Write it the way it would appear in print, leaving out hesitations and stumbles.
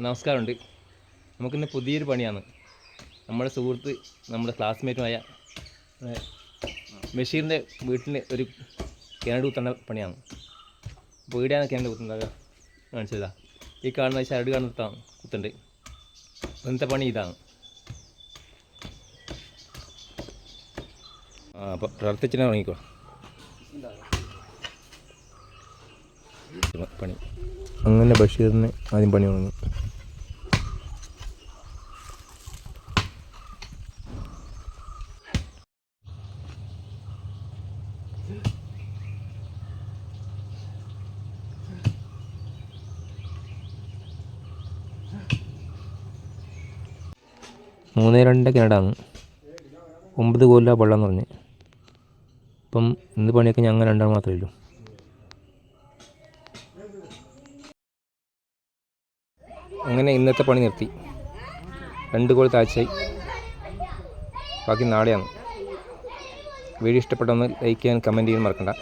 നമസ്കാരമുണ്ട്. നമുക്കിന്ന് പുതിയൊരു പണിയാണ്. നമ്മുടെ സുഹൃത്ത്, നമ്മുടെ ക്ലാസ്മേറ്റുമായ ബഷീറിൻ്റെ വീട്ടിൽ ഒരു കിണർ കുത്തേണ്ട പണിയാണ്. അപ്പോൾ ഇവിടെയാണ് കിണർ കുത്തുന്നത്. കാണിച്ചതാ ഈ കാണുന്ന ചരട് കാണുന്ന കുത്തുണ്ട്. ഇന്നത്തെ പണി ഇതാണ്. അപ്പോൾ പ്രാർത്ഥിച്ചിട്ട് തുടങ്ങിക്കോ പണി. അങ്ങനെ ബഷീറിന് ആദ്യം പണി തുടങ്ങി. മൂന്നേ രണ്ട് കിണറാണ്, 9 കോല വെള്ളം എന്ന് പറഞ്ഞ്. ഇപ്പം ഇന്ന് പണിയൊക്കെ ഞങ്ങൾ രണ്ടാൾ മാത്രമേ ഉള്ളൂ. അങ്ങനെ ഇന്നത്തെ പണി നിർത്തി. 2 കോൽ താഴ്ചയായി. ബാക്കി നാളെയാണ്. വീഡിയോ ഇഷ്ടപ്പെട്ടൊന്ന് ലൈക്ക് ചെയ്യാൻ കമൻറ്റ് ചെയ്യാൻ മറക്കണ്ട.